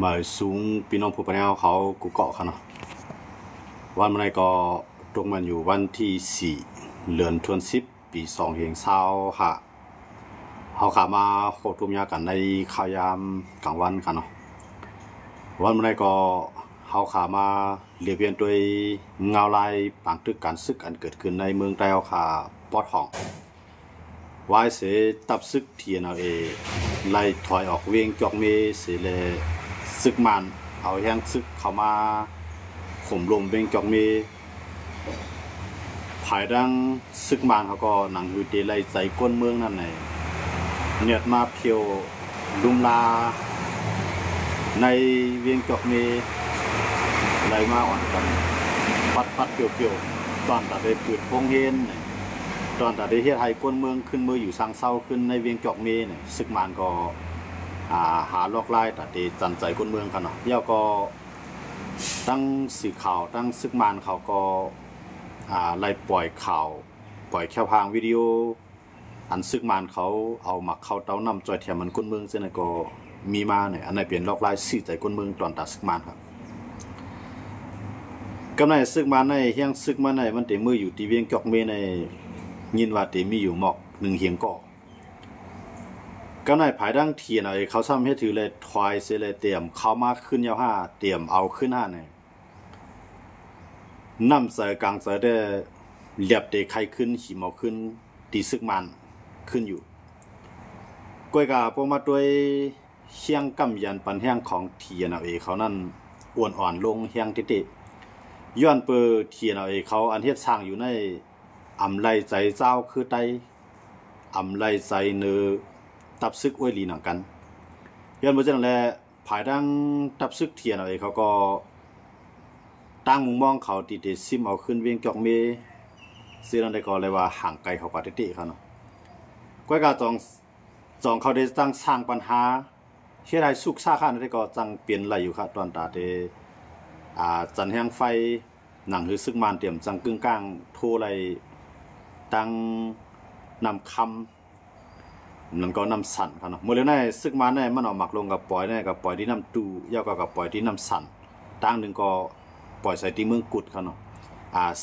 มาสูงพี่น้องผู้ปกครองเขากูเกาะเขาเนาะวันเมื่อไรก็ตรงมันอยู่วันที่4 เดือนธันวาคมปี2025เขาขามาโคตรทุ่มยากันในข่าวยามกลางวันค่ะเนาะวันเมื่อไรก็เขาขามาเรียกเรียนโดยเงาลายปางตึกการซึกอันเกิดขึ้นในเมืองไต้เขาขาปอดห้องวายเสตับซึกเทียนเอาเอไล่ถอยออกเวียงจอกเมเสเลซึกมันเอาแห้งซึกเข้ามาข่มลมเวียงจอกเมภายดังซึกมันเขาก็หนังหือเตไล่ใจก้นเมืองนั่นไงเนียดมาเพียวลุมลาในเวียงจอกเมไล่มาอ่อนกันปัดเปียวตอนตัดได้ปืดพงเฮนตอนตัดได้เฮ็ดให้ก้นเมืองขึ้นมืออยู่สังเศร้าขึ้นในเวียงจอกเมเนี่ยซึกมันก็หาลอกไล่ตัดได้จันใจก้นเมืองกันเนาะเดี๋ยวก็ตั้งสื่อข่าวตั้งซึกมันเขาก็ไล่ปล่อยข่าวปล่อยแค่พางวิดีโออันซึกมันเขาเอามาเข้าเต้านำจอยเทียมมันก้นเมืองเส้นก็มีมาเนี่ยอันไหนเปลี่ยนลอกไล่สื่อใจก้นเมืองตอนตัดซึกมันครับกำไรซึกมันในเฮียงซึกมันในมันเต็มมืออยู่ที่เวียงจอกเมในยินว่าเต็มมีอยู่หมอก1 เฮียงก่อกำไรภายดังเทียนเอาเขาซ้ำให้ถือเลยทวายเสเลยเตรียมเข้ามาขึ้นยาว5เตรียมเอาขึ้น5เนี่ยนำเสือกลางเสือได้เหลียบเตะใครขึ้นหิมเอาขึ้นตีซึกมันขึ้นอยู่ก้อยกาพวกมาด้วยเฮียงกำยันปันแห้งของเทียนเอาเขานั่นอ้วนอ่อนลงเฮียงติติย้อนเปอเทียนเอาเขาอันเฮ็ดสร้างอยู่ในอำไลใจเจ้าคือไตอำไลใจเนอตับซึกอ้วยลีหนังกันย้อนบ่จังแลภายดังตับซึกเทียนเอาเขาก็ตั้งมุมมองเขาติเตซิมเอาขึ้นเวียงจอกเมซึ่งนั่นได้ก็เลยว่าห่างไกลเขาปาติติเขาเนาะก้อยกาจองเขาได้ตั้งสร้างปัญหาเฮ็ดให้สุขซ่าข้านได้ก็จังเปลี่ยนไหลอยู่ครับตอนตาเตจันแห้งไฟหนังหือซึกมานเตรียมจังกึ่งกลางโทไรตั้งนำคำนั่นก็นำสั่นครับเนาะเมื่อเร็วในซึกมานในมันเอาหมักลงกับปล่อยในกับปล่อยที่น้ำตูยาวกับปล่อยที่น้ำสั่นตั้งหนึ่งก็ปล่อยใส่ที่เมืองกุดครับเนาะ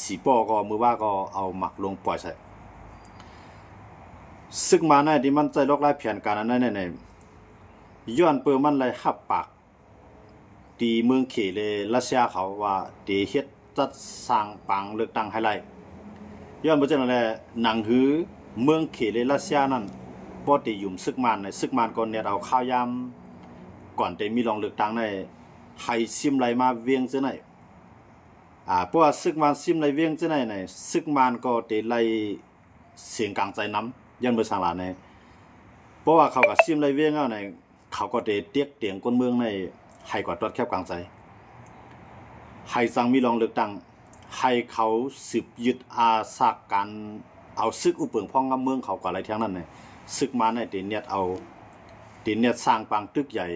สีปอก็มือว่าก็เอาหมักลงปล่อยใส่ซึกมานในที่มันใจลอกไล่เพียนการอันนั้นในย้อนเปิดมันเลยหับปากตีเมืองเขเลรัสเซียเขาว่าตีเฮ็ดจัดสร้างปังเลือกตั้งไฮไลท์ย้อนบ่จังแลหนังหือเมืองเขเลรัสเซียนั่นบ่ได้ยุ่มซึกมันในซึกมันก่อนเนี่ยเอาข้าวยามก่อนได้มีรองเลือกตั้งในให้ซิมไหลมาเวียงจังได๋เพราะว่าซึกมันซิมไหลเวียงจังได๋ในซึกมันก็ได้ไล่เสียงกลางใจนํย้อนบ่สังหลาในเพราะว่าเขาก็ซิมไหลเวียงเอาในเขาก็ได้เตียกเตียงคนเมืองในให้กว่าตรวจแคบกลางใจให้สั่งมีรองเลือกตั้งให้เขาสืบยึดอาสาการเอาซึกอุเปิงพ่องกับเมืองเขากว่าอะไรทั้งนั้นเนี่ยซึกมาในตีเนียดเอาตีเนียดสร้างปางตึกใหญ่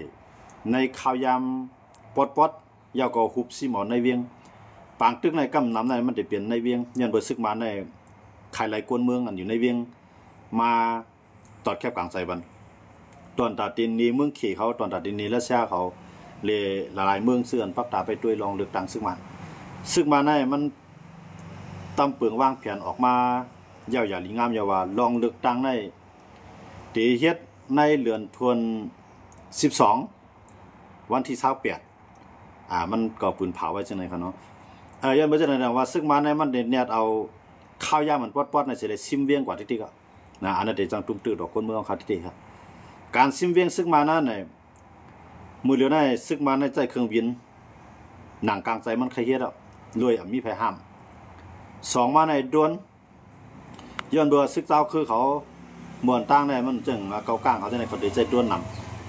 ในข่าวยามปอดยาวก็หุบซีหมอนในเวียงปางตึกในกำน้ำในมันจะเปลี่ยนในเวียงยันเบิดซึกมาในใครไหลกวนเมืองอันอยู่ในเวียงมาตอดแคบกลางใจบันตอนตัดดินนี้เมืองขี่เขาตอนตัดดินนี้และเสียเขาเลยหลายเมืองเสื่อนปักตาไปด้วยรองเลือกตั้งซึ่งมาในมันตำเปืองว่างแผนออกมาเย่าอย่าลีงามอย่าว่าลองเลือกตั้งในตีเฮ็ดในเดือนธันวาคม12วันที่28มันก็ปืนเผาไว้จังได๋ครับเนาะย้อนบ่จังได๋ว่าซึ่งมาในมันเนี่ยเอาข้าวยามันปอดๆในสิได้ซิมเวียงกว่าติก็นะอันนั้นได้จังตุ้มตื้อดอกคนเมืองเขาติครับการซิมเวียงซึ่งมานั้นในมือเหลียวในซึกมาในใจเครื่องบินหนังกลางใจมันใครเฮ็ดอ่ะรวยมีไผห้าม2มาในดวนย้อนเบื่อซึกเจ้าคือเขาม่วนตั้งได้มันจึงเกากลางเขาจะในเขาได้ใจดวนน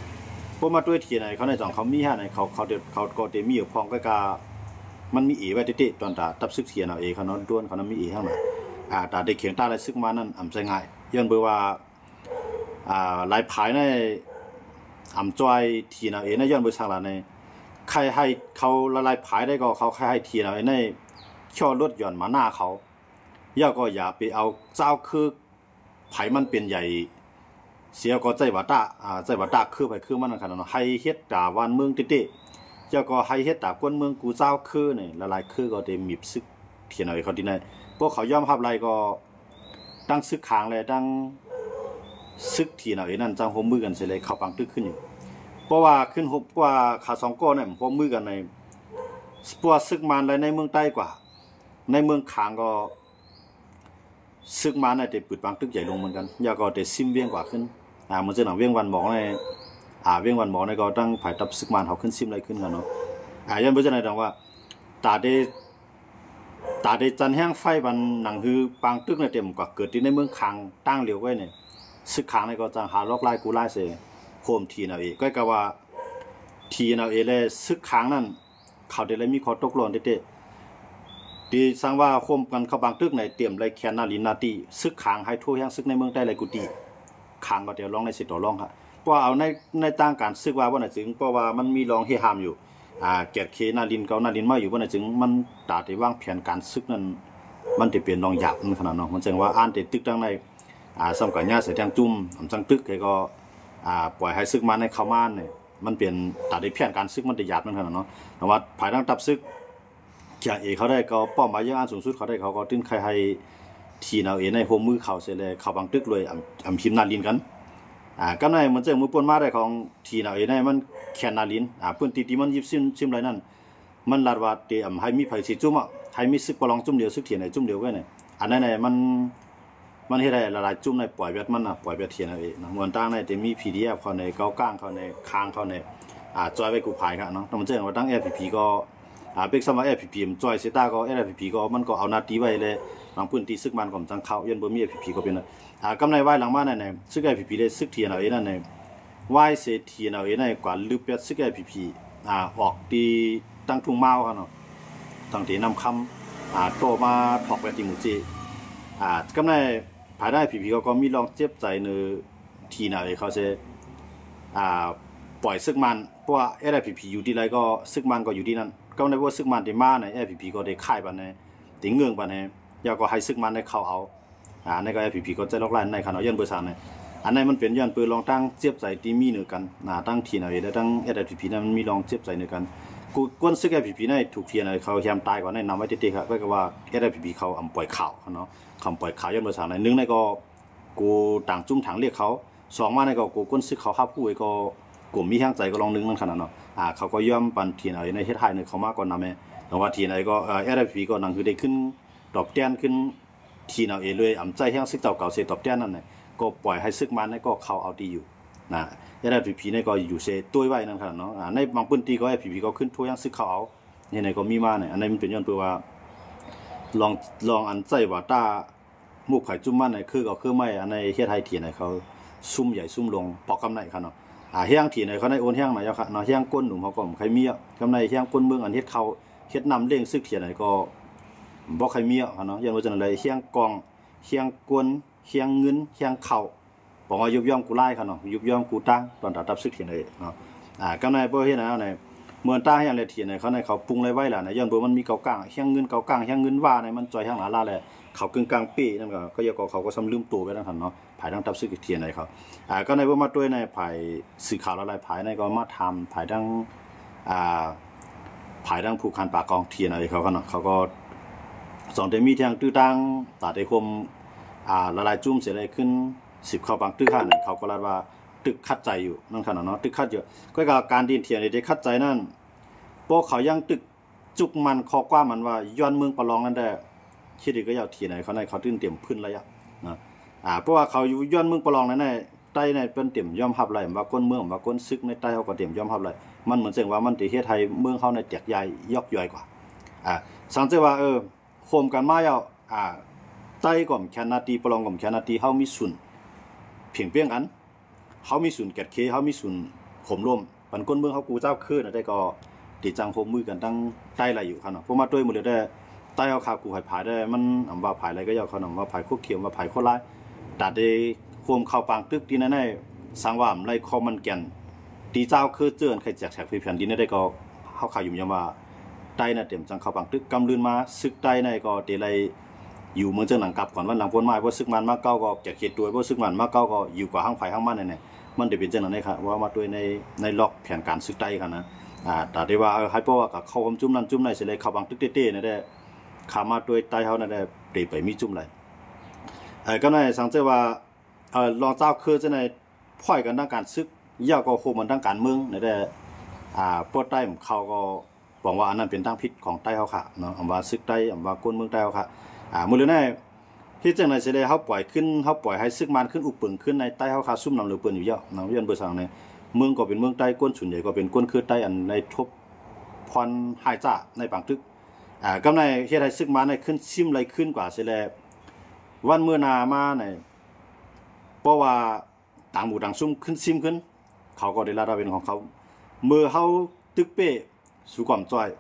ำพวกมาด้วยที่ไหนเขาในจังเขามีหาในเขาก็ได้มีอยู่พองก็กามันมีอีไว้ติตอนตาตับซึกเทียนเอาเขาเนาะดวนเขานั้นมีอีข้างหน้าตาได้เขียงตาได้ซึกมานั้นใจง่ายย้อนเบื่อว่าหลายภายในจอยทีน่ะในย้อนบ่ทางล่ะในใครให้เขาละลายภายได้ก็เขาใครให้ทีน่ะในช่อรถย่อนมาหน้าเขาย่าก็อย่าไปเอาเจ้าคือไผมันเป็นใหญ่ เสียก็ใจว่าตาใจว่าตาคือไปคือมันขนาดนั้นให้เฮ็ดตาวันเมืองติเจ้าก็ให้เฮ็ดตากวนเมืองกูเจ้าคือนี่ละลายคือก็ได้มีซึกเทียนเอาเขาที่ไหนพวกเขายอมรับไรก็ตั้งซึกค้างเลยตั้งซึกเทียนเอานั่นจังโฮมมือกันเสียเลยเขาปังตึกขึ้นอยู่เพราะว่าขึ้นหกกว่าขาสองก้อนเนี่ยโฮมมือกันในปวดซึกมันเลยในเมืองใต้กว่าในเมืองขางก็ซึกมันเนี่ยจะปิดปังตึกใหญ่ลงเหมือนกันยาก็จะซิมเวียงกว่าขึ้นเหมือนเจ้าหนังเวียงวันหมอในเวียงวันหมอในก็ตั้งผ่ายตับซึกมันเขาขึ้นซิมอะไรขึ้นกันเนาะยันเพื่อนในดังว่าตาเดจันแห้งไฟบันหนังฮือปังตึกในเต็มกว่าเกิดที่ในเมืองขางตั้งเหลียวไว้เนี่ยซึกขางในก็จะหาล็อกไล่กูไล่เสียโฮมทีเอาเองก็กะว่าทีเอาเองเลยซึกขางนั่นเขาได้เลยมีข้อตกลงเด็ดดีสังว่าโฮมกันเขาบางตึกในเตรียมไรแคนนาลินาตีซึกขางให้ทั่วแห้งซึกในเมืองได้ไรกูตีขางก็เดี๋ยวร้องในสิต่อร้องครับเพราะเอาในตั้งการซึกว่าวันไหนจึงเพราะว่ามันมีรองเฮฮามอยู่เกียรติเคนาลินเกานาลินมาอยู่วันไหนจึงมันตาได้วางแผนการซึกนั้นมันจะเปลี่ยนรองหยาบขนาดนั้นมันจึงว่าอ่านติดตึกตั้งในสมัยก่อนเสียแดงจุ่มจังตึกก็ปล่อยให้ซึกมันในเข้ามาเนี่ยมันเปลี่ยนตัดได้เพี้ยนการซึกมันได้หยาบนั่นขนาดเนาะแต่ว่าภายหลังตับซึกเขียเอเขาได้ก็เป้าหมายยังอันสูงสุดเขาได้เขาก็ตึ้งใครให้ทีเอาเอในโฮมมือเขาเสียเลยเขาบางตึกเลยพิมพ์นาลินกันก็ในมันจะมือปนมาได้ของทีเอาเอในมันแคนนาลินปืนตีมันยิบซิมไรนั่นมันลาดว่าเตะให้มีไผ่สีจุ่มให้มีซึกปลองจุ่มเดียวซึกเทียนในจุ่มเดียวก็เนี่ยอันนั้นเนี่ยมันให้ได้ละลายจุ่มในปล่อยเวทมันปล่อยเวทเทียนเอาเองเหมือนตั้งในจะมี PDF เขาในเก้าก้างเขาในค้างเขาในจอยไว้กูพายครับเนาะแต่มันเจอว่าตั้ง FPP ก็เป็นสมัย FPP มันจอยเซต้าก็ FPP ก็มันก็เอานาตีไว้เลยบางพื้นที่ซึกมันก็จังเข้ายันบ่มี FPP ก็เป็นกำไรไว้หลังบ้านในซึก FPP ได้ซึกเทียนเอาเองนั่นในไว้เสียเทียนเอาเองในกว่าลืบเป็ดซึก FPP ออกตีตั้งทุ่งเมาครับเนาะตั้งตีนำคำโตมาถอกไปตีหมูจีกำไรภายได้ผีก็มีลองเจ็บใจในทีไหนเขาจะปล่อยซึกมันเพราะว่าผีอยู่ที่ไรก็ซึกมันก็อยู่ที่นั่นก็ในว่าซึกมันที่มาในผีก็ได้ค่ายบันในติงเงืองบันในยาก็ให้ซึกมันได้เข้าเอาในก็ผีก็จะล็อกไล่ในขณะยันเบอร์สันในอันนี้มันเป็นยันเปิดลองตั้งเจ็บใจที่มีเหนือกันตั้งทีไหนแล้วตั้งผีนั้นมันมีลองเจ็บใจเหนือกันกูก้นซึกผีในถูกเทียนเขาแยมตายก่อนในนำไว้ติดๆครับก็ว่าผีเขาปล่อยข่าวเนาะคำปล่อยข่าวยันภาษาในหนึ่งในก็กูต่างจุ่มถังเรียกเขาสองมาในก็กูก้นซึกเขาห้าผู้ไอ้ก็กลุ่มมีแห้งใจก็ลองนึงนั่นขนาดเนาะเขาก็ย่อมปันทีไหนในเฮ็ดไทยในเขามากกว่านั้นไหมแต่ว่าทีไหนก็ผีก็นั่งคือได้ขึ้นตอบแต้นขึ้นทีไหนเลยใจแห้งซึกเก่าเสียตอบแต้นนั่นเนี่ยก็ปล่อยให้ซึกมันในก็เข้าเอาดีอยู่ผีในก็อยู่เสียตัวไว้นั่นขนาดเนาะในบางพื้นที่ก็ผีก็ขึ้นทั่วแห้งซึกเขาเอาเนี่ยในก็มีมาเนี่ยอันนี้มันเป็นย้อนเพื่อว่าลองอันใจว่าตามุกไข่จุ่มมันในคือก็คือไม่อันในเฮ็ดไทยเถียนในเขาซุ่มใหญ่ซุ่มลงปอกกำไรครับเนาะเฮียงเถียนในเขาในโอนเฮียงไหนเนาะเฮียงก้นหนุ่มเขาก็ใครมีกำไรเฮียงก้นเมืองอันเฮ็ดเขาเฮ็ดนำเลี้ยงซึกเถียนในก็บ่ใครมีเนาะยันว่าจังได๋เฮียงกองเฮียงก้นเฮียงเงินเฮียงเข่าบอกว่ายุบย่อมกูไล่ครับเนาะยุบย่อมกูตั้งตอนตับซึกเถียนเลยเนาะกำไรบ่เฮ็ดนะในเมื่อตาเฮียงเลยเถียนในเขาปรุงไรไว้ล่ะในย้อนบ่มันมีเก่ากลางเฮียงเงินเก่ากลางเฮียงเงินว่าในมันจอยเฮียงหลาลาแหละเขากึ่งกลางปีนั่นก็ยเขาก็ซ้ำลืมตัวไปแล้วท่านเนาะภายดังตับซึกเทียนในเขาก็ในว่ามาด้วยในภายสื่อข่าวละลายภายในก็มาทำภายดังภายดังผูกคันปากกองเทียนอะไรเขาเนาะเขาก็สองเดมีทางตื้อตั้งตาได้คมละลายจุ่มเสียได้ขึ้น10เข้าบางตื้อข้างเขาก็ลาดว่าตึกคัดใจอยู่นั่นขนาดเนาะตึกคัดเยอะก็การดินเทียนได้คัดใจนั่นพวกเขายังตึกจุกมันคอกว่ามันว่าย้อนเมืองประลองนั่นได้คิดดีก็ยาวทีไหนเขาในเขาตื้นเต็มพื้นระยะนะเพราะว่าเขาอยู่ย้อนเมืองประลองนั่นในใต้ในเป็นเต็มย่อมหับไหลว่าก้นเมืองว่าก้นซึกในใต้เขาก็เต็มย่อมหับไหลมันเหมือนเสียงว่ามันตีเฮ็ดไทยเมืองเขาในแตกใหญ่ยอกย่อยกว่าสังเกตว่าโฮมกันมาแล้วใต้ก่อมแคนาตีประลองก่อมแคนาตีเขามีศูนย์เพียงเปี้ยงกันเขามีศูนย์แกดเคเขามีศูนย์โหมร่วมปันก้นเมืองเขากูเจ้าคืนได้ก็ตีจังโฮมมือกันตั้งใต้ไหลอยู่ครับเนาะเพราะมาด้วยมือได้ใต้เอาขากูผายได้มันว่าผายอะไรก็ยาวเขาหน่อว่าผายคุกเขียวว่าผายโคตรร้ายตัดได้โฮมเข้าปางตึกที่นั่นได้สังว่าไรคอมันแก่นตีเจ้าคือเจือนใครแจกแถกแผ่นดินได้ก็เขาขายอยู่ยังว่าใต้น่ะเต็มจังเข้าปางตึกกำลืนมาซึกใต้ในก็เตไร อยู่เมืองเจ้าหนังกลับก่อนวันหลังพ้นมาเพราะซึกมันมาเก้าก็แก่เขตตัวเพราะซึกมันมาเก้าก็อยู่กับห้างไผ่ห้างมันเนี่ยมันจะเป็นเจ้าหนังนี่ครับว่ามาด้วยในล็อกแผนการซึกใต้กันนะแต่ที่ว่าให้เพราะว่ากับเข้าคำจุ่มนั้นจุ่มไหนเสร็จเลยเข้าบางตึกเต้ๆเนี่ยได้ขามาด้วยใต้เขาเนี่ยได้เปรียบไปมีจุ่มไหลก็ในสังเกตว่ารองเจ้าคือจะในพ่อยกันด้านการซึกยาวก็โคมันด้านการเมืองเนี่ยได้พวกใต้เขาก็บอกว่าอันนั้นเป็นทางพิษของใต้เขาค่ะเนาะว่าซึกใต้ว่าก้นเมืองใต้เขาค่ะมือเลยแน่ที่จังไหนเสด็จเขาปล่อยขึ้นเขาปล่อยให้ซึกมันขึ้นอุปเปิงขึ้นในใต้เขาค่ะซุ่มนำหรือเปิงอยู่เยอะเนาะยันเบอร์สั่งในเมืองก็เป็นเมืองใต้ก้นส่วนใหญ่ก็เป็นก้นคือใต้อันในทบพรหายจ่าในบางทึกก็ในเฮ็ดให้ซึกมันในขึ้นซิมไรขึ้นกว่าเสด็จวันเมื่อนามาในเพราะว่าต่างหมู่ต่างซุ่มขึ้นซิมขึ้นเขาก็ได้ลาดเป็นของเขาเมื่อเขาตึกเป้สู่ก่อมจ้อย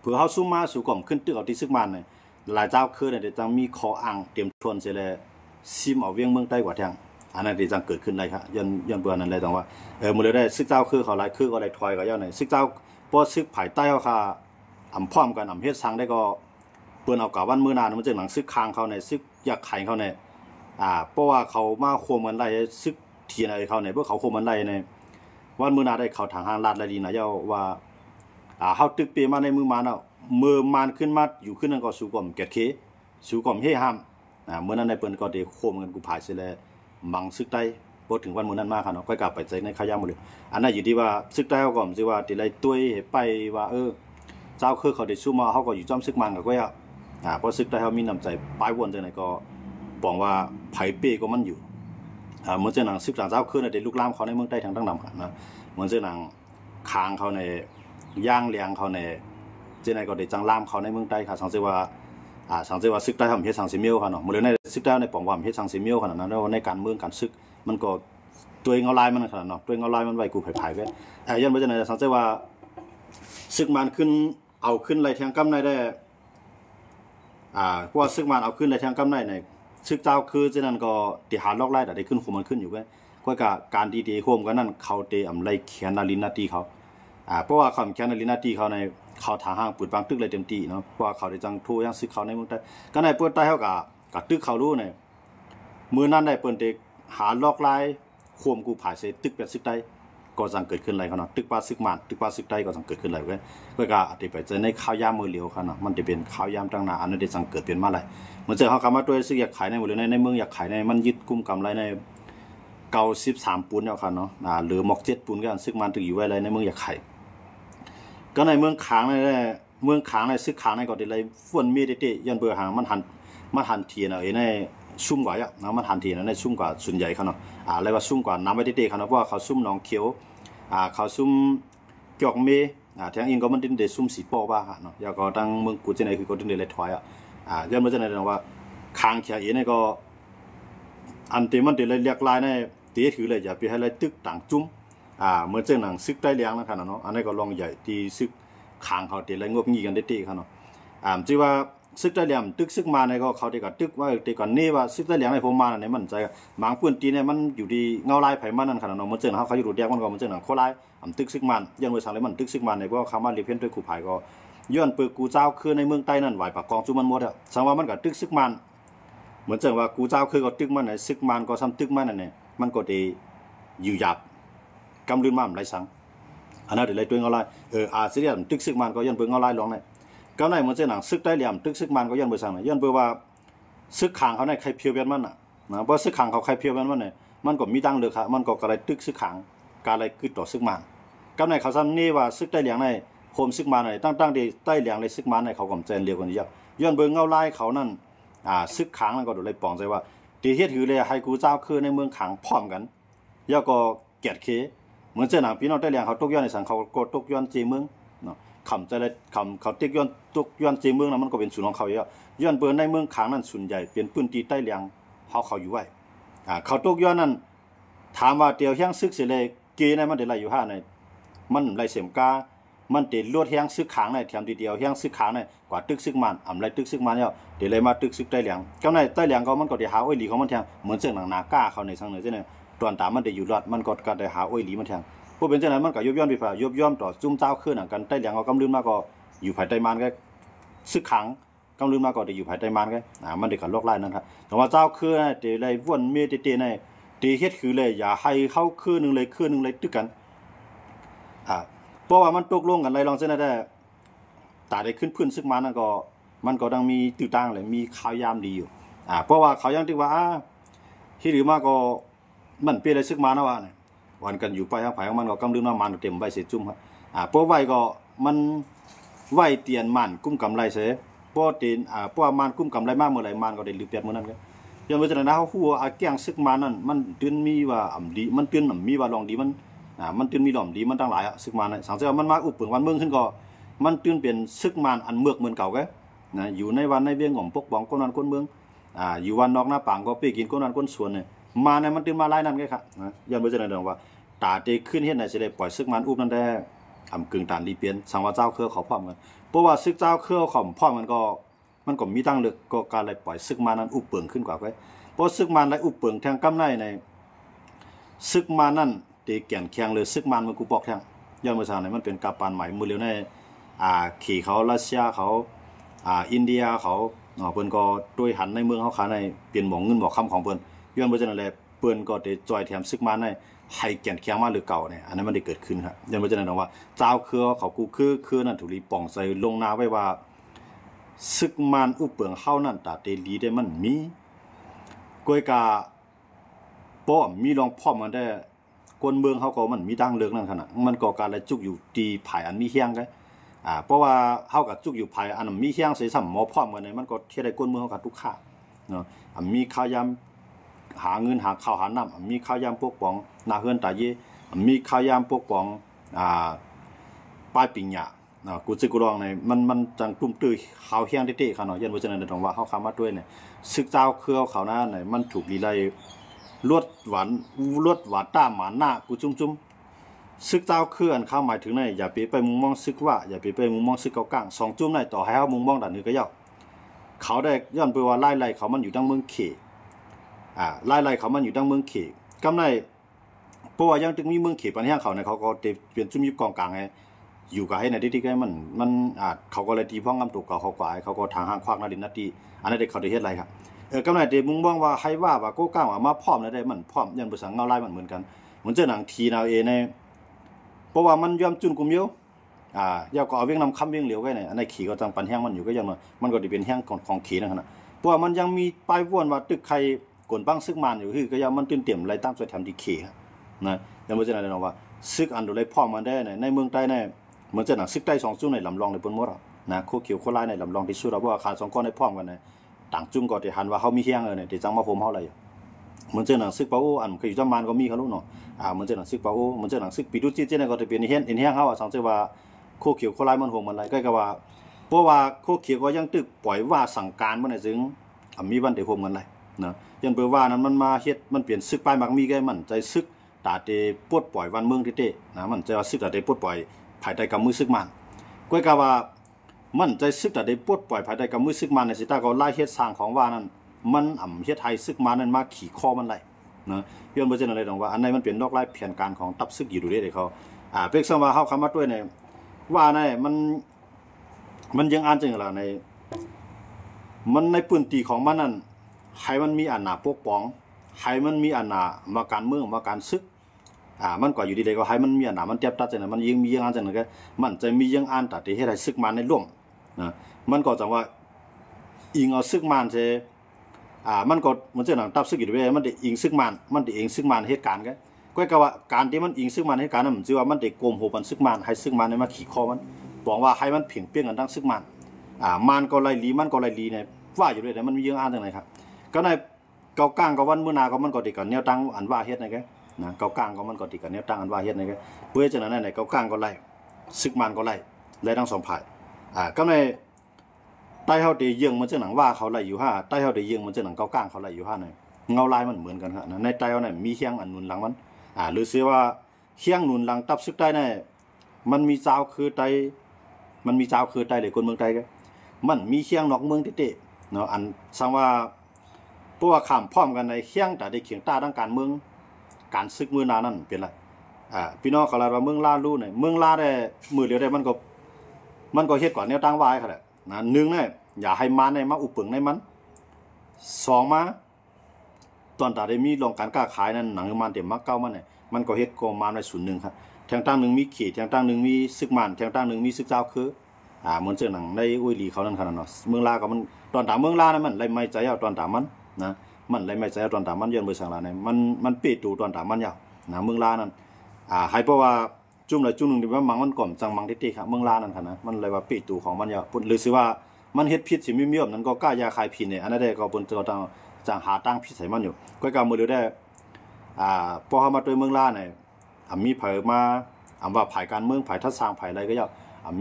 เผื่อเขาซุ่มมาสู่ก่อมขึ้นตึกเอาที่ซึกมันเนี่ยหลายเจ้าคือเนี่ยจะมีขออ่างเตรียมทวนเสร็จแล้วซิมเอาเวียงเมืองใต้กว่าแทงอันนั้นจะเกิดขึ้นได้ครับย้อนเบื่อนั้นเลยต้องว่ามือเลยได้ซึกเจ้าคือเขาหลายคือก็ได้ถอยกับย่าในซึกเจ้าพอซึกภายใต้เขาค่ะอ่ำพร้อมกันอ่ำเฮ็ดสังได้ก็เปิ้นเอากับวันมื้อนานมันจะหนังซึกคางเขาในซึกอยากไข่เขาในเพราะว่าเขามาโคมกันไล่ซึกเทียนอะไรเขาในเพื่อเขาโคมกันไล่ในวันมื้อนาได้เขาทางห้างลาดและดีนะย่าว่าเฮาตึกเปมาในมือมาเนาะมือมานขึ้นมาอยู่ขึ้นนั่นก็สู่ก่อมแกะเคสู่ก่อมเฮห้ามเมื่อนั้นในเปิ้นก็ได้โคมกันกูผายเสียแล้วมังซึกใต้พอถึงวันมื้อนั้นมาค่ะเนาะค่อยกลับไปใจในขายามหมดเลยอันนั้นอยู่ที่ว่าซึกใต้เขาก็สิว่าติไลตุ้ยไปว่าเจ้าคือเขาได้สู้มาเขาก็อยู่จ้อมซึกมันก็ก็เพราะซึกใต้เขามีน้ำใจปลายวนจังไหนก็บอกว่าไผเป้ก็มันอยู่เหมือนเจ้าหนังซึกต่างเจ้าคือในลุกลามเขาในเมืองใต้ทางตั้งนำค่ะนะเหมือนเจ้าหนังคางเขาในย่างเลี้ยงเขาในเจ้าไหนก็ได้จังลามเขาในเมืองใต้ค่ะสังเกตว่าซึกใต้ทำเฮ็ดสังสิเมียวค่ะเนาะมื้อในซึกใต้ในปองว่าเฮ็ดสังสิเมียวขนาดนั้นแล้วในการเมืองการซึกมันก็ตัวเงาลายมันขนาดเนาะตัวเงาลายมันไว้กูไผๆไว้ยันบ่จังได๋สังเกตว่าซึกมันขึ้นเอาขึ้นไรแทงกำในได้เพราะว่าซึกมันเอาขึ้นไรแทงกำในซึกเจ้าคือฉะนั้นก็ติหารลอกไล่แต่ได้ขึ้นคุมมันขึ้นอยู่ไว้ก็การดีๆโฮมกันนั่นเขาเตอำไลแขนนาลินาตีเขาเพราะว่าคำแขนนาลินาตีเขาในเขาทางห้างปืนบางตึกเลยเต็มที่เนาะเพราะว่าเขาได้จังโทยังซึกเขาในเมืองใต้ก็ในเปิ้นใต้เฮากับตึกเขารู้เนี่ยมื้อนั้นได้เปิ้นได้หาลอกไล่โฮมกูผายใส่ตึกแบบซึกใต้ก็จังเกิดขึ้นไรเขาเนาะตึกปลาซึกมันตึกปลาซึกใต้ก็จังเกิดขึ้นไรเว้ยก็อธิไปเจอในข้าวยามมือเหลียวเขาเนาะมันจะเป็นข้าวยามตั้งหน้าอันนั้นได้จังเกิดเป็นมาไรเหมือนเจอเขาคำว่าตัวซึกอยากขายในหมดเลยในเมืองอยากขายในมันยึดกุมกำไรใน93ปูนแล้วค่ะเนาะหรือหมอก7ปูนก็ซึกมันตึกอยู่ไว้ไรในเมืองอยากขายก็ในเมืองขางในเมืองขางในซึกขางในก็ได้ไรฝนมีเตะยันเบื่อหางมันหันเทียนในซุ่มกว่าอ่ะนะมันหันเทียนในซุ่มกว่าส่วนใหญ่เขาเนาะอะไรว่าซุ่มกว่าน้ำไว้เตะเขาเนาะเพราะว่าเขาซุ่มหนองเขียวเขาซุ่มจอกเมแทงอินก็มันดินเดซุ่มสีป้อบ้าเนาะแล้วก็ตั้งเมืองกูเจนคือก็ดินเดเลยถอยยันเมื่อเจนในว่าคางเขียนในก็อันเตมันเดเลยเรียกลายในเตะถือเลยอย่าไปให้เลยตึกต่างจุ้มเมื่อเจอหนังซึกได้เลี้ยงนะครับเนาะอันนี้ก็ลองใหญ่ที่ซึกคางเขาเตะเลยงบงี้กันได้เตะเขาเนาะจีว่าซึกได้เลี้ยงตึกซึกมาในก็เขาเตะกับตึกว่าเตะก่อนนี่ว่าซึกได้เลี้ยงในผมมาในมันใจบางปืนตีเนี่ยมันอยู่ดีเงาลายไผ่มันนั่นขนาดเนาะเมื่อเจอเขาอยู่รูเดียกมันก็เมื่อเจอหนังโคลายตึกซึกมันยันเมื่อสั่งเลยมันตึกซึกมันในเพราะคำว่าเรียนด้วยขู่ภายก็ย้อนเปิดกูเจ้าคือในเมืองใต้นั่นไหวปากกองจุมันหมดอ่ะสังว่ามันกับตึกซึกมันเหมือนเจอว่ากูเจ้าคือก็ตึกมันในซึกมันก็ซ้ำตึกมันนั่นเนี่ยมันก็ดีอยู่หยาบกำลืนมั่มไรสังอันนั้นเดี๋ยวเลยตัวเงาลายเสียมตึกซึกมันก็ยันเปิดเงาลายลองเลยก็ในเหมือนเจอหนังซึกได้เหลี่ยมตึกซึกมันก็ยันเปิดสั่งเลยยันเปิดว่าซึกขางเขาในใครเพียวเบียนมันอ่ะนะเพราะซึกขางเขาใครเพียวเบียนมันเนี่ยมันก็มีดังเลยครับมันก็กระไรตึกซึกขางการอะไรกึดต่อซึกมันก็ในเขาซ้ำนี่ว่าซึกได้เหลี่ยงในโฮมซึกมันในตั้งดีใต้เหลี่ยงในซึกมันในเขาก็เจนเรียวกันเยอะย้อนเปิดเงาลายเขานั่นซึกขางนั่นก็โดนเลยปองใจว่าตีเฮ็ดถือเลยให้กูเจ้าคือในเมืองขางพร้อมกันแล้วก็เกียรติเคเหมือนเจ้าหนังพี่น้องได้เลี้ยงเขาตกย้อนในสังเขาก็ตกย้อนจีเมืองเนาะคำจะเลยคำเขาติ๊กย้อนตกย้อนจีเมืองนั้นมันก็เป็นศูนย์ของเขาเยอะย้อนเปิดในเมืองขางนั้นส่วนใหญ่เป็นพื้นที่ใต้เลี้ยงเขาอยู่ไว้เขาตกย้อนนั้นถามว่าเตียวแห้งซึกเสียเลยเกในมันเดี๋ยวไรอยู่5ในมันไรเสียมกามันเดี๋ยวลวดแห้งซึกขางในแถมเดียวแห้งซึกขางในกว่าตึกซึกมันไรตึกซึกมันเนี่ยเดี๋ยวเลยมาตึกซึกใต้เลี้ยงก็ในใต้เลี้ยงเขามันก็เดี๋ยวหาอ้อยหลีเขามันแทงเหมือนเจ้าหนังนาก้าเขาในสังเลยใช่ไหมตอนตามมันได้อยู่รอดมันก็ได้หาอ้อยหลีมันแทงพวกเป็นเช่นนั้นมันก็ยบย้อนไปยบย้อนต่อจุ่มเจ้าขึ้นกันใต้เหลียงเอากำลืมมากก็อยู่ภายใต้มันก็ซึกขัง กำลืมมาก็ได้อยู่ภายใต้มันก็มันได้ขันโลกไล่นั่นครับแต่ว่าเจ้าคือเดี๋ยวเลยวนเมเตในเดี๋ยวเฮ็ดคือเลยอย่าให้เข้าคือหนึ่งเลยตึกกันเพราะว่ามันตกลงกันเลยลองเส้นได้ตาได้ขึ้นพื้นซึกมันนั่นก็มันก็ดังมีตื้อตั้งเลยมีข่าวยามดีอยู่เพราะว่าเขายังที่ว่าที่หรือมาก็มันเปลี่ยนอะไรซึกมานะว่าเนี่ยวันกันอยู่ไปข้างภายของมันก็กำลืมน้ำมันเต็มใบเสียจุ่มครับเพราะไว้ก็มันไว้เตียนมันกุ้มกำไรเสียเพราะตีนเพราะมันกุ้มกำไรมากเมื่อไรมันก็ได้ลืมเปลี่ยนเมื่อนั้นก็ย้อนไปจากนั้นเขาพูดว่าแกงซึกมานั่นมันตื่นมีว่าดีมันตื่นมีว่าลองดีมันตื่นมีหล่อมดีมันตั้งหลายซึกมาเนี่ยสังเกตมันมาอุปเปิงวันเมืองขึ้นก็มันตื่นเป็นซึกมันอันเมือกเหมือนเก่าแกอยู่ในวันในเบี้ยงของปกป้องคนนั้นคนเมืองอยู่วันนอกหน้าป่างก็ไปกินคนนั้นคนส่วนเนี่ยมาเนี่ยมันตื่นมาไล่นั่นไงครับย้อนไปจากนั้นว่าตาเตขึ้นเฮ็ดไหนสิได้ปล่อยซึกมันอุบนั่นได้กึ่งตานรีเปลี่ยนสังว่าเจ้าเครือเขาพร้อมกันเพราะว่าซึกเจ้าเครือเขาพร้อมมันก็มีตั้งลึกก็การเลยปล่อยซึกมันนั้นอุบเปิงขึ้นกว่าไว้เพราะซึกมันได้อุบเปิงแทงกำไนในซึกมันนั่นเตแก่นแข็งเลยซึกมันกูปอกแทงย้อนไปจากนั้นมันเป็นกาปานใหม่มือเร็วในขี่เขารัสเซียเขาอินเดียเขาเปิ้นก็ด้วยหันในเมืองเขาขาในเปลี่ยนหมองเงินหมองคำของเปิ้นย้อนไปจากนั้นแหละเปิ้นก็ได้จอยแถมซึกมันในให้แก่นแข็งมาหรือเก่าเนี่ยอันนั้นมันได้เกิดขึ้นครับย้อนไปจากนั้นว่าเจ้าเครือเขากูคือนั่นถูกรีป่องใส่ลงนาไว้ว่าซึกมันอุปเปิงเฮานั่นตาเตลีได้มันมีกวยกาป้อมมีรองพ่อมมันได้คนเมืองเฮาก็มันมีดังเลิกนั่นขนาดมันก็การละจุกอยู่ตีภายอันมีเฮียงกันเพราะว่าเฮากับจุกอยู่ภายอันมีเฮียงใส่ซ้ํหมอพร้อมกันเนี่ยมันก็เฮ็ดให้คนเมืองเฮากับทุกข์เนาะมีข้าวยามหาเงินหาข้าวหาน้ำมีข้าวยามปกป้องนาเฮือนตาเยมีข้าวยามปกป้องป้ายปิงหยากูซึกกูลองในมันจังตุ้มตื้อข้าวเฮียงเต้ๆค่ะเนาะยันว่าจังนั้นต้องว่าเฮาค้ามาด้วยเนี่ยซึกเจ้าเครือเขานะเนี่ยมันถูกลีไลลวดหวานต้าหมาหน้ากูจุ้มซึกเจ้าเครืออันเข้าหมายถึงในอย่าไปมุงมองซึกว่าอย่าไปมุงมองซึกเกากลาง2จุ้มในต่อให้เฮามุงมองด้านนึงก็ยาวเขาได้ย้อนไปว่าไล่เขามันอยู่ดังเมืองเขไล่เขามันอยู่ดังเมืองเขกำไรเพราะว่ายังถึงมีเมืองเขปันแห้งเขาเนี่ยเขาก็เปลี่ยนจุ่มยุบกองกลางไงอยู่กับให้ในที่ใกล้มันเขาก็เลยตีพ้องกำตุกเขากว่าเขาก็ทางห้างควักนาดินนาตีอันนั้นเด็กเขาได้เฮ็ดอะไรครับกำไรเด็กมึงมองว่าให้ว่าโก้ก้าวมาพร้อมได้มันพร้อมยันภาษาเงาไล่มันเหมือนกันเหมือนเจ้าหนังทีนาเอในเพราะว่ามันยอมจุนกุมเยอะยาวก็เอาเวียงนำคำเวียงเหลียวไว้เนี่ยอันในขี่ก็จังปันแห้งมันอยู่ก็ยังมันก็ได้เป็นแห้งของขี่นั่นนะเพราะว่ามันยังมีป้ายว่นว่าตึกใครกวนบ้างซึกมันอยู่คือก็ยังมันตื่นเต้มไรตามสวยทำดีขี่นะยังไม่ใช่อะไรนะว่าซึกอันดูไรพ่อมันได้ในเมืองใต้ในเหมือนจะหนังซึกใต้2จุ่มในลำลองในบนมดนะโคเขียวโคไล่ในลำลองที่สุดเราว่าขาด2ก้อนในพ่อมกันในต่างจุ่มก็ที่หันว่าเขามีเฮียงเนี่ยที่จังมาผมเขาอะไรเหมือนจะหนังซึกเปาอันเคยอยู่จำมันก็มีเขาลูกเนาะเหมือนจะหนังซึกเปาเหมือนจะหนังซึกปีดุจิตเนี่ยก็จะเป็นเฮียงเขาสังเกตว่าโคเขียวโคไล่มันหงมันอะไรก็คือว่าเพราะว่าโคเขียวก็ยังตึกปล่อยว่าสั่งการมันในซึ่งมีวันเดียวผมกันเลยนะยันเปว่านั้นมันมาเฮ็ดมันเปลี่ยนซึกไปมักมีแก่มันใจซึกตาเตปวดปล่อยวันเมืองเต้นะมันจะซึกตาเตปวดปล่อยภายใต้กำมือซึกมันก้อยกะว่ามันใจซึกตาเตปวดปล่อยภายใต้กำมือซึกมันในสิตาก็ไล่เฮ็ดสร้างของว่านั้นมันเฮ็ดให้ซึกมันนั้นมาขี่คอมันไล่นะย้อนบ่เช่นอะไรดอกว่าอันไหนมันเป็นนอกไล่แผนการของตับซึกอยู่ดูได้เขาเพ็กซังว่าเฮาคำมาด้วยเนี่ยว่าในมันยังอ่านจังล่ะในมันในพื้นที่ของมันนั้นให้มันมีอาณาปกป้องให้มันมีอาณามาการเมืองมาการซึกมันก็อยู่ดีๆก็ให้มันมีอาณามันเทียบตัดจังนั้นมันยังมียังอ่านจังนั้นก็มันจะมียังอ่านตัดที่เฮ็ดให้ซึกมันในร่วมนะมันก็จังว่าอิงเอาซึกมันเสมันก็เหมือนเจ้าหนังตับซึกอยู่ด้วยมันได้อิงซึกมันได้เองซึกมันเหตุการณ์ก็ก็ว่าการที่มันอิงซึกมันเหตุการณ์นั้นมันชื่อว่ามันได้โกมโหมันซึกมันให้ซึกมันมาขี่คอมันบอกว่าให้มันเพียงเปี้ยงกันทั้งซึกมันก็ไล่ลีเนี่ยว่าอยู่ด้วยแต่มันมียังอ่านจังไหนครับก็ในเกากลางก็วันมื้อนาก็มันก็ติกันแนวตั้งอันว่าเฮ็ดนั่นแกนะเกากลางก็มันก็ติกันแนวตั้งอันว่าเฮ็ดนั่นแกเพื่อจังนั้นในเกากลางก็ไล่ซึกมันก็ไล่ทั้ง2ฝ่ายก็ในใต้เฮาได้ยิงมันจังหนังว่าเขาไล่อยู่5ใต้เฮาได้ยิงมันจังหนังเกากลางเขาไล่อยู่5นี่เงาลายมันเหมือนกันครับในใต้เฮานี่มีเฮียงอันนุนหลังมันหรือสิว่าเฮียงนุนหลังตับซึกใต้นี่มันมีเจ้าคือใต้เลยคนเมืองใต้ก็มันมีเฮียงนอกเมืองเต้ๆเนาะอันซังว่าเพราะว่าข้ามพร้อมกันในเฮียงแต่ได้เขียงต้าทางการเมืองการซึกมื้อนานั้นเป็นไรพี่น้องเขาเล่าว่าเมืองลาลู่เนี่ยเมืองลาได้มื้อเดียวได้มันก็เฮ็ดกว่าแนวตั้งวายค่ะนะนึงเนี่ย อย่าให้มาในมาอุปเปิงในมันสองมาตอนตาได้มีลองการค้าขายนั้นหนังมันเต็มมาเก้ามันเนี่ยมันก็เฮ็ดก็มาในส่วนหนึ่งครับแทงตั้งหนึ่งมีขีดแทงตั้งหนึ่งมีซึกมันแทงตั้งหนึ่งมีซึกเจ้าคือเหมือนเจอหนังในอุ้ยลีเขานั่นขนาดเนาะเมืองลาก็มันตอนตาเมืองลานั้นมันเลยไม่ใจเอาตอนตามันนะมันเลยไม่ใจเอาตอนตามันย้อนเบอร์สังลาเนี่ยมันปิดตูตอนตามันยาวนะเมืองลานั้นให้เพราะว่าจุ่มเลยจุ่มหนึ่งที่ว่ามังมันก่อมจังมังทิติครับเมืองลานั่นขนาดมันเลยว่าปิดตูของมันยาวหรือสิว่ามันเฮ็ดพิษสิมีเมียมนั้นก็กล้ายาคายพิษเนี่ยอันนั้นได้ก็บนตัวต่างจังหาตั้งพิษใส่มันอยู่ก็กำมือเดียวได้พอเขามาตัวเมืองลาเนี่ยมีเผยมาว่าภายการเมืองภายทัศสร้างภายอะไรก็ยาว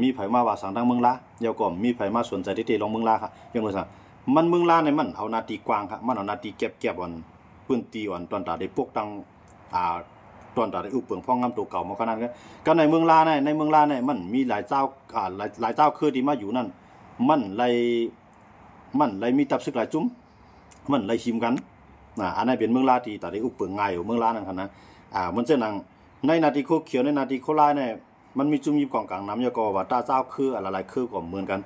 มีไผมาว่าสังทางเมืองลาเดี๋ยวก็มีไผมาสนใจที่ลงเมืองลาครับอย่างว่าซั่นมันเมืองลาเนี่ยมันเอานาทีกว้างครับมันเอานาทีเก็บๆอ่อนพื้นที่อ่อนตอนตาได้พวกตังตอนตาได้อุปเปิงพ่องงำตัวเก่ามาขนาดนั้นก็ในเมืองลาเนี่ยมันมีหลายเจ้าหลายเจ้าคือที่มาอยู่นั่นมันเลยมีตับซึกหลายจุ้มมันเลยหิมกันอันนั้นเป็นเมืองลาที่ตาได้อุปเปิงง่ายอยู่เมืองลานั่นครับนะมันจะนั่งในนาทีโคเขียวในนาทีโคลายเนี่ยมันมีจุ่มยิบกองกลางน้ำยาก็ว่าตาเจ้าคืออะไรคือก็เหมือนกัน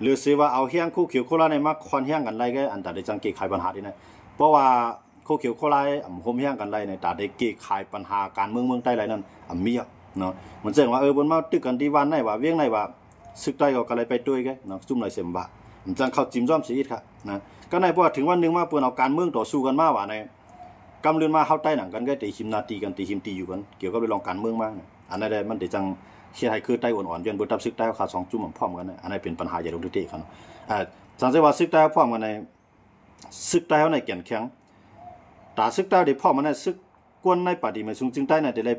หรือสิว่าเอาเฮียงคู่เขียวโคลาในมาคอนเฮียงกันไรก็อันตาได้จังเกตขายปัญหาที่นั่นเพราะว่าคู่เขียวโคลาโฮมเฮียงกันไรในตาได้เกตขายปัญหาการเมืองใต้ไรนั่นมีอ่ะเนาะมันเจ๋งว่าบนมาตึกกันที่วันไหนว่าเวียงไหนว่าซึกใต้ก็อะไรไปด้วยกันเนาะจุ่มไรเสียมบะมันจังเข้าจิ้มจ้อมสีอิดครับนะก็ในเพราะถึงวันหนึ่งมาเปิดเอาการเมืองต่อสู้กันมาว่าในกำเรือนมาเข้าใต้หนังกันก็ตีหิมนาตีกันตีหิมตีอยู่กันเกี่ยวกับเรื่องการเมืองมากอันนั้นได้มันได้จังเชียร์ให้คือใต้อ่อนๆย้อนบนทับซึกใต้ขา2จุ่มพร้อมกันอันนั้นเป็นปัญหาใหญ่ลงที่กันสังเกตว่าซึกใต้พร้อมกันในซึกใต้เขาในแก่นแข็งตาซึกใต้ได้พร้อมมันในซึกกวนในปฏิมาสูงจึงใต้เนี่ยได้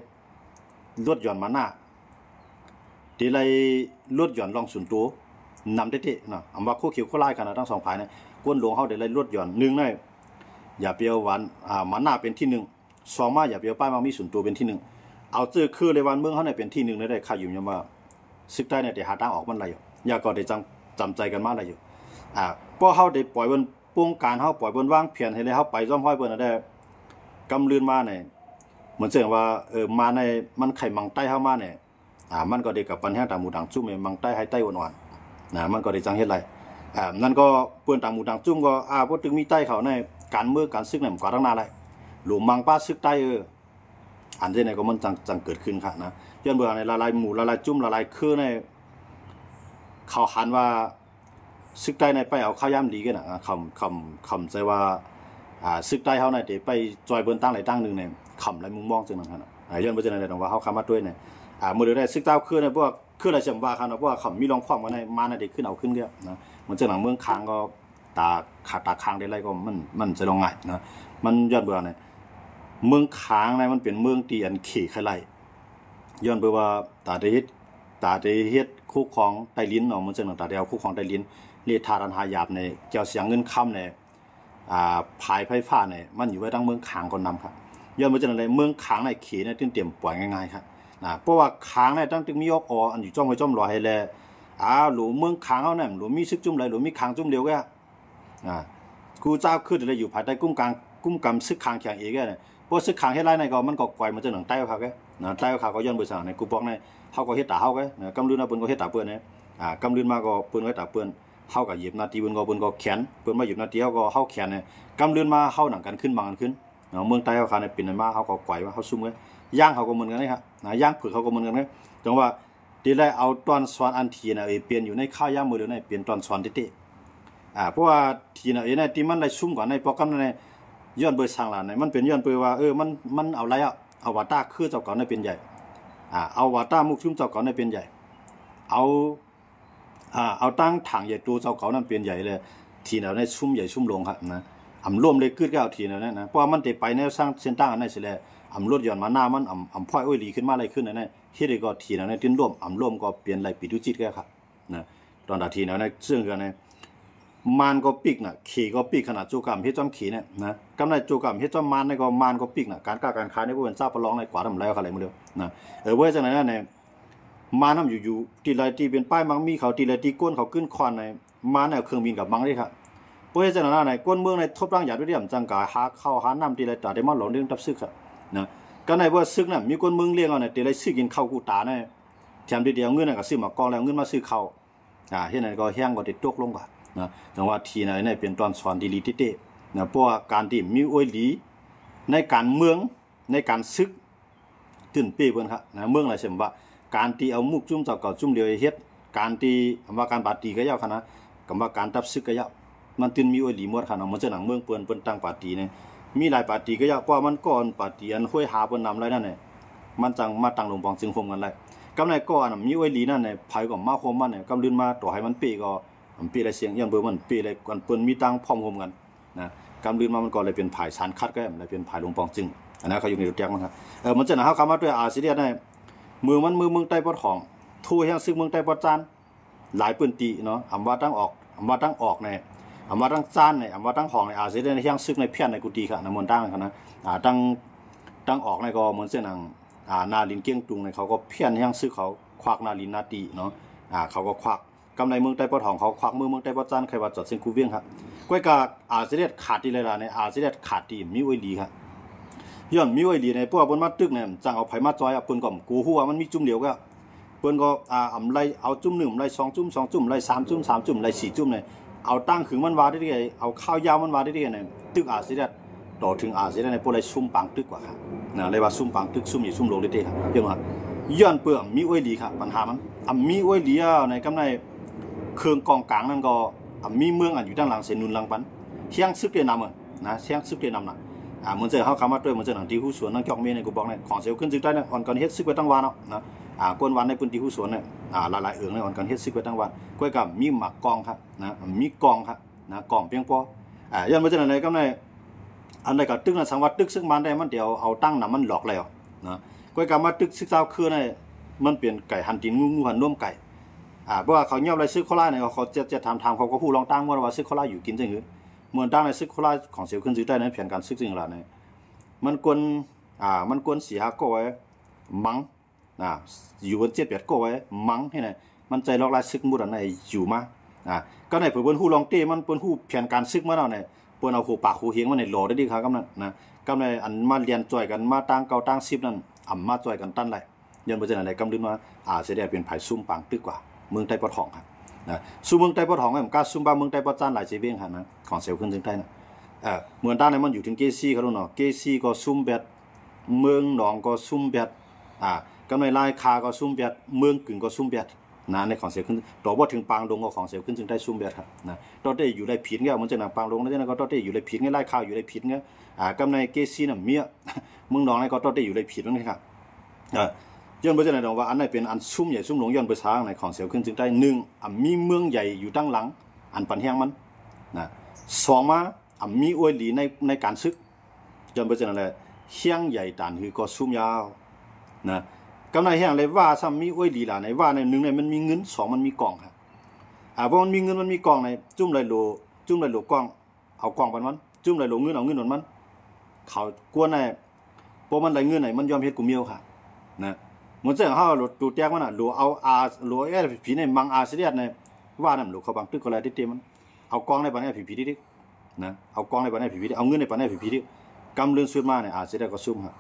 ลดหย่อนมาหน้าได้ลดหย่อนลองส่วนตัวนำได้เนาะว่าคู่เขียวคู่ไล่กันทั้งสองฝ่ายเนี่ยกวนหลวงเขาได้ลดหย่อนหนึ่งในอย่าเปียวหวานมาหน้าเป็นที่หนึ่งสองมาอย่าเปียวป้ายมามีส่วนตัวเป็นที่หนึ่งเอาเจอคือในวันเมืองเขาเนี่ยเป็นที่หนึ่งได้ข่าวอยู่ยังว่าซึกใต้เนี่ยได้หาทางออกมันอะไรอยู่อย่าก็ได้จำใจกันมาอะไรอยู่เพราะเขาได้ปล่อยบนป้องการเขาปล่อยบนว่างเพียรให้เลยเขาไปซ่อมห้อยเปิ้นได้กำลืนมาเนี่ยเหมือนเสียงว่ามาในมันไข่มังใต้เข้ามาเนี่ยมันก็ได้กับปัญหาต่างหมู่ต่างจุ่มมังใต้ให้ใต้อ่อนๆมันก็ได้จังเฮ็ดไรนั่นก็เปิ้นต่างหมู่ต่างจุ่มก็พอถึงมีใต้เขาในการเมืองการซึกเนี่ยกว่าตั้งนานเลยหลุมมังป้าซึกใต้อันที่ไหนก็มันจังเกิดขึ้นค่ะนะย้อนเบื่อในละลายหมู่ละลายจุ่มละลายคือในเขาหันว่าซึกใต้ในไปเอาข้าวยำดีกันนะคำใจว่าซึกใต้เขาในเดี๋ยวไปจอยเบิ้นตั้งไหนตั้งหนึ่งเนี่ยคำไรมุมมองจึงนั้นนะย้อนไปจึงนั้นแต่ว่าเขาคำมาด้วยเนี่ยเมื่อได้ซึกเจ้าคือในพวกคืออะไรเชื่อมว่าครับนะพวกคำมีรองความกันในมาในเด็กขึ้นเอาขึ้นเยอะนะมันจะหนังเมืองค้างก็ตาค้างได้ไรก็มันจะลงง่ายนะมันย้อนเบื่อเนี่ยเมืองค้างในมันเป็นเมืองตีอันขี่ไข่ไล่ย้อนไปว่าตาได้เฮ็ดคู่ของไต้ลิ้นเนาะมันจะหนังตาเดียวคู่ของไต้ลิ้นเรียทารันหายาบในเกี่ยวเสียงเงินค่ำในภายไฟฟ้าในมันอยู่ไว้ตั้งเมืองค้างก่อนนำครับย้อนไปจะอะไรเมืองค้างในขี่ในตื่นเตรียมปล่อยง่ายๆครับเพราะว่าค้างในตั้งตึงมีออกอันอยู่จ้องไว้จ้อมรอให้แลหลูเมืองค้างเขาเนี่ยหลูมีซึกจุ่มไรหลูมีค้างจุ่มเดียวก็กูเจ้าขึ้นอะไรอยู่ภายใต้กุ้มกำซึกค้างแข็งเองเนี่ยเพราะซึกค้างให้ไรในก็มันก็ปล่อยมันจะหนังใต้เขาแกใต้เขาก็ย้อนไปสั่งในกูบอกในเขาก็เฮ็ดตาเขาแกกำลืนมาเปิ้นก็เฮ็ดตาเปิ้นเนี่ยกำลืนมาก็เปิ้นก็ตาเปิ้นเขาก็หยิบนาทีเปิ้นก็แขนเปิ้นมาหยิบนาทีเขาก็เข้าแขนเนี่ยกำลืนมาเข้าหนังกันขึ้นบางกันขึ้นเมืองใต้เขาเนี่ยเป็นมาเขาก็ปล่อยว่าเขาซุ่มไว้ย่างเขาก็เหมือนกันนะครับย่างผือเขาก็เหมือนกันนะจังว่าดีได้เอาตอนสอนอันทีน่ะเปลี่ยนอยู่ในข้าวย่างมือเดียวในเปลี่ยนตอนสอนติเพราะว่าทีน่ะในที่มันได้ซุ่มก่อนในโปรแกรมในย้อนเบอร์สั่งหลานในมันเป็นย้อนเบอร์ว่ามันเอาไรเอาวาต้าคือเจ้าก่อนในเป็นใหญ่เอาวาต้ามุกชุ่มเจ้าก่อนในเป็นใหญ่เอาตั้งถังใหญ่ตัวเจ้าก่อนนั้นเป็นใหญ่เลยทีน่ะในซุ่มใหญ่ซุ่มลงครับนะร่วมเลยกึดก็เอาทีน่ะนะเพราะมันได้ไปในสร้างเส้นตั้งอันนั้นสิแลรถย้อนมาหน้ามันพ่อยอ้อยหลีขึ้นมาอะไรขึ้นนั่นเฮ็ดก็ทีนั้นติ้นร่วมร่วมก็เปลี่ยนไหลปิดุจิตก็ครับนะตอนทีนั้นซึ่งกันเนี่ยมันก็ปิกน่ะขี่ก็ปิกขนาดโจกรรมเฮ็ดจ้อมขี่เนี่ยนะกำไรโจกรรมเฮ็ดจ้อมมันก็มันก็ปิกน่ะการค้าการขายนี่บ่เป็นเจ้าประลองในกว่าทำไรอะไรมื้อเดียวนะเว้ยจังนั้นเนี่ยมานำอยู่ตีไรตีเป็นป้ายมังมีเขาตีไรตีก้นเขาขึ้นควันในมาแนวเครื่องบินกับมังนี่ครับเว้ยจังนั้นก้นเมืองในทบร่างหยาดด้วยจังกาหาเข้าหาน้ำตีไรตาได้มาหลงเรื่องทับซึกครับนะก็ในว่าซึกน่ะมีคนมึงเลี้ยงเอาเนี่ยตีไรซื้อกินข้าวกูตาเนี่ยแถมเดียวเงินน่ะก็ซื้อมากองแล้วเงินมาซื้อข้าว เฮ็ดนั้นก็แห้งก็ติดตกลงกว่านะจังว่าทีไหนเนี่ยเป็นตอนสอนดีๆติๆนะเพราะว่าการที่มีอวยหลีในการเมืองในการซึกตื่นเป้เพิ่นครับนะเมืองอะไรเช่นว่าการที่เอามุกจุ่มเจ้าเก่าจุ่มเดียวเฮ็ดการที่ว่าการปาร์ตี้ก็ยาวคั่นนะก็ว่าการตับซึกก็ยาวมันตื่นมีอวยหลีหมดคั่นนะมันจะหนังเมืองเปิ้นตั้งปาร์ตี้เนี่ยมีหลายปาร์ตี้ก็ยาวเพราะมันก่อนปาร์ตี้อันห้วยหาเปิ้นนำไรนั่นน่ะมันจังมาตั้งลงปองจึงโฮมกันไรกำไรก่อนมีอวยหลีนั่นน่ะไผก็มาโฮมมันเนี่ยกำลืนมาต่อให้มันเป้ก็เป้ได้เสียงยันเบอร์มันเป้ได้กันเปิ้นมีตังพร้อมโฮมกันนะกำลืนมามันก็เลยเป็นผายสารคัดก็เลยเป็นผายลงปองจึงอันนั้นเขาอยู่ในรถแท็กมั้งครับมันจะนะเฮาคำว่าด้วยอาเซียนได้เมืองใต้ปอดของทั่วแห่งซึ่งเมืองใต้ปอดจานหลายปืนตีเนาะอำว่าตั้งออกในอำว่าตั้งจานในอำว่าตั้งห้องในอาเซียนในแห่งซึ่งในเพี้ยนในกุฏิค่ะนำมันตั้งกันนะตั้งออกในก็เหมือนเส้นทางนาลินเกี้ยงตุงในเขาก็เพี้ยนแห่งซึ่งเขาควักนาลินนาตีเนาะเขาก็ควักกำในเมืองใต้ปอดของเขาควักเมืองใต้ปอดจานใครว่าจอดเส้นคูเวียงครับก้อยกาอาเซียนขาดดีเลยล่ะในอาเซียนขาดดีมีไว้ดีครับย้อนมีไว้ดีในพวกเปิ้นมาตึกเนี่ยจังเอาไผมาจอยเปิ้นก็กูฮู้ว่ามันมีจุ่มเดียวก็เปิ้นก็อำไล่เอาจุ่ม1ไล่2จุ่ม2จุ่มไล่3จุ่ม3จุ่มไล่4จุ่มเนี่ยเอาตั้งขึงมันว่าได้เอาข้าวยาวมันว่าได้เนี่ยตึกอาเซียนต่อถึงอาเซียนในพวกไล่ซุ่มปังตึกกว่าครับนะเลยว่าซุ่มปังตึกซุ่มอยู่ซุ่มโลได้ครับเห็นว่าย้อนเปิ้นมีไว้ดีครับปัญหามันมีไว้ดีในกำในเครื่องกองกลางนั่นก็มีเมืองอยู่ด้านหลังเสนุนหลังปันเชียงซึกเดนำนะเชียงซึกเดนำน่ะเหมือนเจอเขาคำว่าด้วยเหมือนเจอหนังที่หูสวนนั่งจอกเมียในกูบอกเนี่ยของเซลขึ้นซึกได้เนี่ยอ่อนกันเฮ็ดซึกไว้ตั้งวันเนาะนะกวนวันในพื้นที่หูสวนเนี่ยหลายๆในอ่อนกันเฮ็ดซึกไว้ตั้งวันก้อยกับมีหมักกองครับนะมีกองครับนะกองเพียงพอยันเหมือนเจอไหนก็ในอันใดก็ตึกนั้นสังวัดตึกซึกมันได้มันเดี๋ยวเอาตั้งน้ำมันหลอกแล้วนะก้อยกับมาตึกซึกเจ้าคือในมันเปลี่ยนไก่หันตีนงูหันน่วมไก่เพราะว่าเขาเงียบไรซึกเขาไล่เนี่ยเขาจะทำเขาก็พูดลองตั้งว่าซึกเขาไล่อยู่กินจังหือเหมือนตั้งในซึกเขาไล่ของเซลขึ้นซึกได้ในแผนการซึกจริงหรือเนี่ยมันกวนเสียก็ไว้มังอยู่บน7-8ก็ไว้มังให้ไหนมันใจลอกลายซึกมุดอันไหนอยู่มาก็ในเปิ้นฮู้ลองเต้มันเปิ้นฮู้แผนการซึกมาแล้วเนี่ยเปิ้นเอาหูปากหูเฮียงมาในหล่อได้ดีครับกำนั้นนะกำในอันมาเรียนจ่อยกันมาตั้งเก่าตั้ง10นั่นมาจ่อยกันตั้นไหลยันบ่จังได๋กำลืนว่าเสียได้เป็นไผซุ่มปังตึกกว่าเมืองใต้ปอทองครับนะซุ่มเมืองใต้ปอทองมันกล้าซุ่มบ้าเมืองใต้ปอจานหลายเจเวียงครับนะของเซลขึ้นถึงใต้นะเหมือนด้านนั้นมันอยู่ถึงเกซี่เขาเนาะเกซี่ก็ซุ่มแบดเมืองหนองก็ซุ่มแบดกำในลายคาก็ซุ่มแบดเมืองกึ่งก็ซุ่มแบดนะในของเสียขึ้นต่อว่าถึงปางดงก็ของเสียขึ้นจึงได้ซุ่มแบดครับนะตอนได้อยู่ได้ผิดเงี้ยมันจะหนักปางดงแล้วเนี่ยก็ตอนได้อยู่ได้ผิดเงี้ยลายคาอยู่ได้ผิดเงี้ยกำในเกซี่น่ะเมียเมืองหนองนี่ก็ตอนได้อยู่ได้ผิดนั่นเองครับย้อนไปจะไหนว่าอันไหนเป็นอันซุ่มใหญ่ซุ่มหลงย้อนไปช้างในของเสียขึ้นจึงได้1มีเมืองใหญ่อยู่ตั้งหลังอันปันแห้งมันนะ2มามีอวยหลีในการซึกจนไปจนอะไรเฮียงใหญ่ด่านคือก็ซุ่มยาวนะกำไรเฮียงเลยว่าซ้ำมีอวยหลีล่ะในว่าใน1ในมันมีเงิน2มันมีกล่องครับเพราะมันมีเงินมันมีกล่องในจุ่มไรโลกล่องเอากล่องปันมันจุ่มไรโลเงินเอาเงินมันเขากวนในเพราะมันไรเงินไหนมันยอมเฮ็ดกูเมียวค่ะนะเหมือนเจ้าเฮาโหลตูแตกมันน่ะโหลเอาโหลผีในมังเสียดในว่านั่นโหลเขาบังตึกก็แล้วเต็มมันเอากล่องในปานนี้ผีดินะเอากองในปานนี้ผีเอาเงินในปานนี้ผีกำเรื่องสุดมาเนี่ยเสียได้ก็ซุ่มครับ